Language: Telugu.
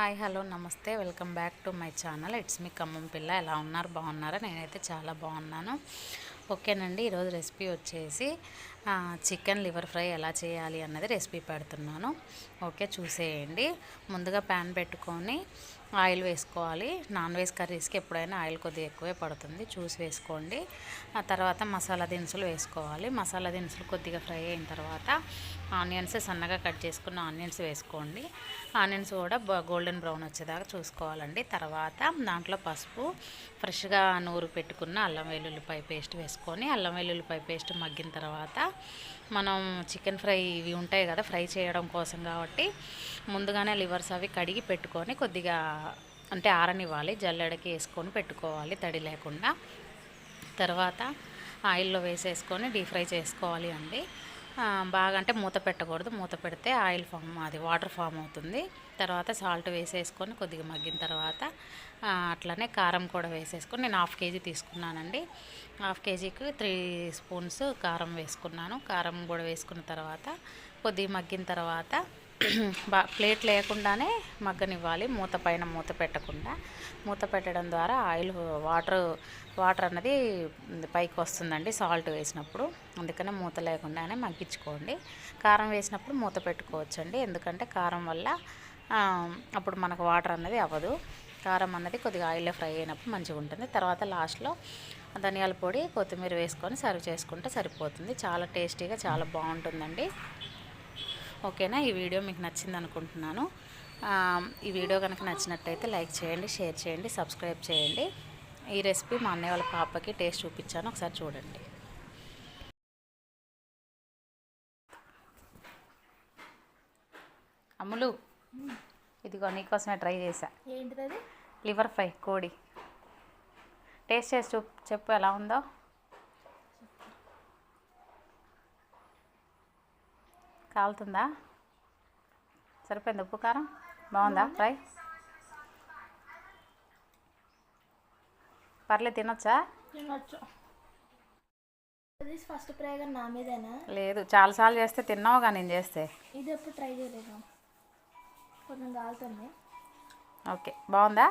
హాయ్ హలో నమస్తే welcome back to my channel. It's me Khammam పిల్ల. ఎలా ఉన్నారు? బాగున్నారా? నేనైతే చాలా బాగున్నాను. ఓకేనండి, ఈరోజు రెసిపీ వచ్చేసి చికెన్ లివర్ ఫ్రై ఎలా చేయాలి అన్నది రెసిపీ పెడుతున్నాను. ఓకే, చూసేయండి. ముందుగా ప్యాన్ పెట్టుకొని ఆయిల్ వేసుకోవాలి. నాన్ వెజ్ కర్రీస్కి ఎప్పుడైనా ఆయిల్ కొద్దిగా ఎక్కువే పడుతుంది, చూసి వేసుకోండి. ఆ తర్వాత మసాలా దినుసులు వేసుకోవాలి. మసాలా దినుసులు కొద్దిగా ఫ్రై అయిన తర్వాత ఆనియన్స్, సన్నగా కట్ చేసుకున్న ఆనియన్స్ వేసుకోండి. ఆనియన్స్ కూడా గోల్డెన్ బ్రౌన్ వచ్చేదాకా చూసుకోవాలండి. తర్వాత దాంట్లో పసుపు, ఫ్రెష్గా నూరు పెట్టుకున్న అల్లం వెల్లుల్లిపాయ పేస్ట్ వేసుకొని అల్లం వెల్లుల్లిపాయ పేస్ట్ మగ్గిన తర్వాత మనం చికెన్ ఫ్రై ఇవి ఉంటాయి కదా, ఫ్రై చేయడం కోసం కాబట్టి ముందుగానే లివర్స్ అవి కడిగి పెట్టుకొని కొద్దిగా అంటే ఆరనివ్వాలి. జల్లెడకి వేసుకొని పెట్టుకోవాలి తడి లేకుండా. తర్వాత ఆయిల్లో వేసేసుకొని డీప్ ఫ్రై చేసుకోవాలి అండి. బాగా అంటే మూత పెట్టకూడదు, మూత పెడితే ఆయిల్ ఫామ్ అది వాటర్ ఫామ్ అవుతుంది. తర్వాత సాల్ట్ వేసేసుకొని కొద్దిగా మగ్గిన తర్వాత అట్లనే కారం కూడా వేసేసుకొని నేను 1/2 కేజీ తీసుకున్నానండి. 1/2 కేజీకి 3 స్పూన్స్ కారం వేసుకున్నాను. కారం కూడా వేసుకున్న తర్వాత కొద్దిగా మగ్గిన తర్వాత ప్లేట్ లేకుండానే మగ్గనివ్వాలి, మూత పైన మూత పెట్టకుండా. మూత పెట్టడం ద్వారా ఆయిల్ వాటర్ అన్నది పైకి వస్తుందండి సాల్ట్ వేసినప్పుడు. అందుకనే మూత లేకుండానే మగ్గించుకోండి. కారం వేసినప్పుడు మూత పెట్టుకోవచ్చండి, ఎందుకంటే కారం వల్ల అప్పుడు మనకు వాటర్ అన్నది అవ్వదు. కారం అన్నది కొద్దిగా ఆయిల్లో ఫ్రై అయినప్పుడు మంచిగా ఉంటుంది. తర్వాత లాస్ట్లో ధనియాల పొడి, కొత్తిమీర వేసుకొని సర్వ్ చేసుకుంటే సరిపోతుంది. చాలా టేస్టీగా చాలా బాగుంటుందండి. ఓకేనా, ఈ వీడియో మీకు నచ్చింది అనుకుంటున్నాను. ఈ వీడియో కనుక నచ్చినట్టయితే లైక్ చేయండి, షేర్ చేయండి, సబ్స్క్రైబ్ చేయండి. ఈ రెసిపీ మా అన్నయ్య వాళ్ళ పాపకి టేస్ట్ చూపించాను, ఒకసారి చూడండి. అమ్ములు, ఇదిగో నీకోసమే ట్రై చేశా. ఏంటిది? లివర్ ఫ్రై, కోడి. టేస్ట్ చేసి చెప్పు ఎలా ఉందో. కాలుతుందా? సరిపోయింది ఉప్పు కారం? బాగుందా ఫ్రై? పర్లేదు, తినొచ్చా? తినొచ్చు. ఫస్ట్ ప్రయోగం నా మీదేనా? లేదు, చాలాసార్లు చేస్తే తిన్నావుగా నేను చేస్తే. ఇది ఎప్పుడు ట్రై చేయలేదు, కొంచెం కాలుతుంది. ఓకే, బాగుందా?